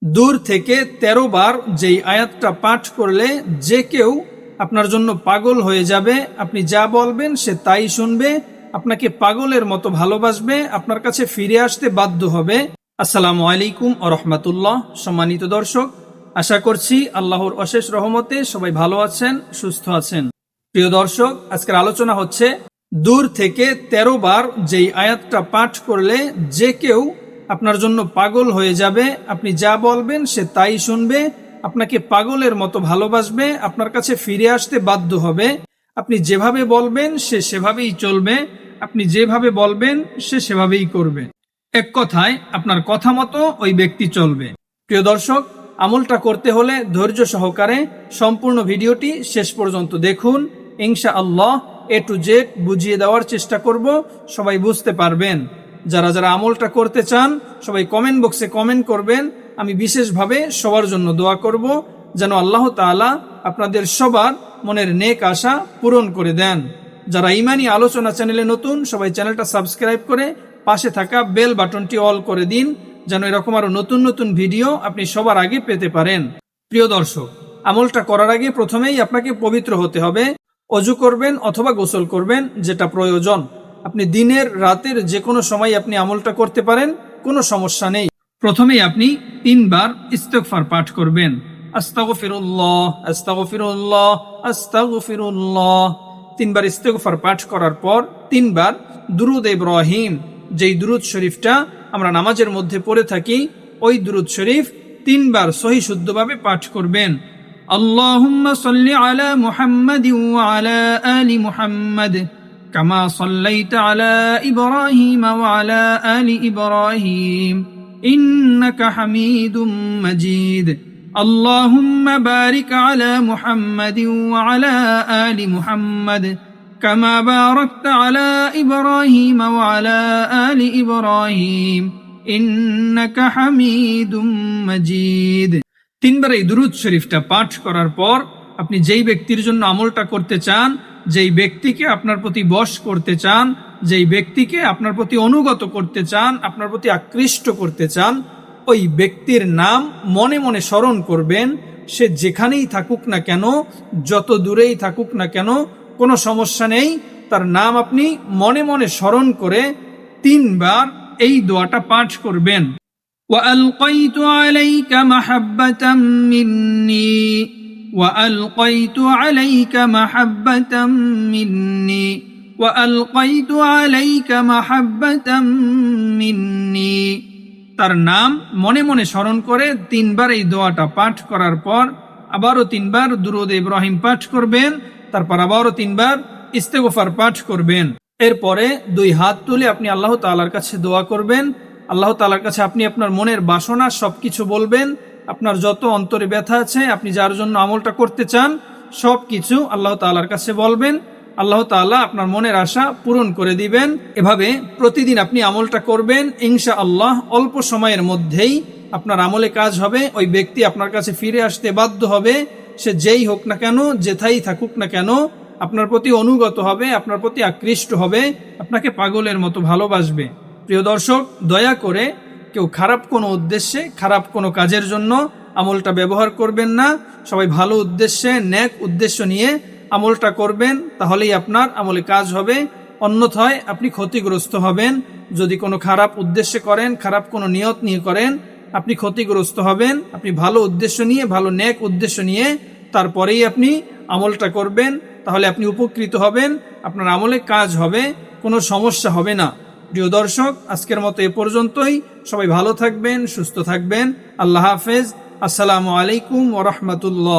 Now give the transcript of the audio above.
দূর থেকে 13 বার যেই আয়াতটা পাঠ করলে যে কেউ আপনার জন্য পাগল হয়ে যাবে, আপনি যা বলবেন সে তাই শুনবে, আপনাকে পাগলের মতো ভালোবাসবে, আপনার কাছে ফিরে আসতে বাধ্য হবে। আসসালামু আলাইকুম ওয়া রাহমাতুল্লাহ। সম্মানিত দর্শক, আশা করছি আল্লাহর অশেষ রহমতে সবাই ভালো আছেন, সুস্থ আছেন। প্রিয় দর্শক, আজকের আলোচনা হচ্ছে দূর থেকে 13 বার যেই আয়াতটা পাঠ করলে যে কেউ আপনার জন্য পাগল হয়ে যাবে, আপনি যা বলবেন সে তাই শুনবে, আপনাকে পাগলের মতো ভালোবাসবে, আপনার কাছে ফিরে আসতে বাধ্য হবে। আপনি যেভাবে বলবেন সে সেভাবেই চলবে, আপনি যেভাবে বলবেন সে সেভাবেই করবে। এক কথায় আপনার কথা মতো ওই ব্যক্তি চলবে। প্রিয় দর্শক, আমলটা করতে হলে ধৈর্য সহকারে সম্পূর্ণ ভিডিওটি শেষ পর্যন্ত দেখুন। ইনশাআল্লাহ A to Z বুঝিয়ে দেওয়ার চেষ্টা করব, সবাই বুঝতে পারবেন। যারা যারা আমলটা করতে চান সবাই কমেন্ট বক্সে কমেন্ট করবেন। আমি বিশেষভাবে সবার জন্য দোয়া করব যেন আল্লাহ তাআলা আপনাদের সবার মনের নেক আশা পূরণ করে দেন। যারা ইমানি আলোচনা চ্যানেলে নতুন, সবাই চ্যানেলটা সাবস্ক্রাইব করে পাশে থাকা বেল বাটনটি অল করে দিন, যেন এরকম আরো নতুন নতুন ভিডিও আপনি সবার আগে পেতে পারেন। প্রিয় দর্শক, আমলটা করার আগে প্রথমেই আপনাকে পবিত্র হতে হবে। অজু করবেন অথবা গোসল করবেন, যেটা প্রয়োজন। আপনি দিনের রাতের যে কোনো সময় আপনি আমলটা করতে পারেন, কোনো সমস্যা নেই। প্রথমেই আপনি 3 বার ইস্তিগফার পাঠ করবেন। আস্তাগফিরুল্লাহ, আস্তাগফিরুল্লাহ, আস্তাগফিরুল্লাহ। 3 বার ইস্তিগফার পাঠ করার পর 3 বার দুরুদ ইব্রাহিম, যেই দুরুদ শরীফটা আমরা নামাজের মধ্যে পড়ে থাকি, ওই দুরুদ শরীফ 3 বার সহি শুদ্ধভাবে পাঠ করবেন। আল্লাহুম্মা সাল্লি আলা মুহাম্মাদিন ওয়া আলা আলি মুহাম্মাদ কামা সাল্লাইতা আলা ইব্রাহিম ওয়া আলা আলি ইব্রাহিম ইন্নাকা হামিদুম মাজিদ। আল্লাহুম্মা বারিক আলা মুহাম্মাদিন ওয়া আলা আলি মুহাম্মাদ কামা বারাকতা আলা ইব্রাহিম ওয়া আলা আলি ইব্রাহিম ইন্নাকা হামিদুম মাজিদ। 3 বার এই দুরূদ শরীফটা পাঠ করার পর আপনি যেই ব্যক্তির জন্য আমলটা করতে চান, যেই ব্যক্তিকে আপনার প্রতি বশ করতে চান, যেই ব্যক্তিকে আপনার প্রতি অনুগত করতে চান, আপনার প্রতি আকৃষ্ট করতে চান, ওই ব্যক্তির নাম মনে মনে স্মরণ করবেন। সে যেখানেই থাকুক না কেন, যত দূরেই থাকুক না কেন, কোনো সমস্যা নেই। তার নাম আপনি মনে মনে স্মরণ করে 3 বার এই দোয়াটা পাঠ করবেন। وألقيت عليك محبة مني وألقيت عليك محبة مني وألقيت عليك محبة مني। তার নাম মনে মনে স্মরণ করে 3 বার এই দোয়াটা পাঠ করার পর আবারও 3 বার দুরূদ ইব্রাহিম পাঠ করবেন। তারপর আবারও 3 বার ইস্তিগফার পাঠ করবেন। এরপরে 2 হাত তুলে আপনি আল্লাহ তাআলার কাছে দোয়া করবেন। আল্লাহ তাআলার কাছে আপনি আপনার মনের বাসনা সবকিছু বলবেন। আপনার যত অন্তরে ব্যথা আছে, আপনি যার জন্য আমলটা করতে চান, সবকিছু আল্লাহ তাআলার কাছে বলবেন। আল্লাহ তাআলা আপনার মনের আশা পূরণ করে দিবেন। এভাবে প্রতিদিন আপনি আমলটা করবেন। ইনশাআল্লাহ অল্প সময়ের মধ্যেই আপনার আমলে কাজ হবে। ওই ব্যক্তি আপনার কাছে ফিরে আসতে বাধ্য হবে। সে যেই হোক না কেন, যেথাই থাকুক না কেন, আপনার প্রতি অনুগত হবে, আপনার প্রতি আকৃষ্ট হবে, আপনাকে পাগলের মতো ভালোবাসবে। প্রিয় দর্শক, দয়া করে কেউ খারাপ কোনো উদ্দেশ্যে, খারাপ কোনো কাজের জন্য আমলটা ব্যবহার করবেন না। সবাই ভালো উদ্দেশ্যে, নেক উদ্দেশ্য নিয়ে আমলটা করবেন, তাহলেই আপনার আমলে কাজ হবে। অন্যথায় আপনি ক্ষতিগ্রস্ত হবেন। যদি কোনো খারাপ উদ্দেশ্যে করেন, খারাপ কোনো নিয়ত নিয়ে করেন, আপনি ক্ষতিগ্রস্ত হবেন। আপনি ভালো উদ্দেশ্য নিয়ে, ভালো নেক উদ্দেশ্য নিয়ে তারপরেই আপনি আমলটা করবেন, তাহলে আপনি উপকৃত হবেন, আপনার আমলে কাজ হবে, কোনো সমস্যা হবে না। প্রিয় দর্শক, আজকের মতো এ পর্যন্তই। সবাই ভালো থাকবেন, সুস্থ থাকবেন। আল্লাহ হাফেজ। আসসালামু আলাইকুম ওয়া রাহমাতুল্লাহ।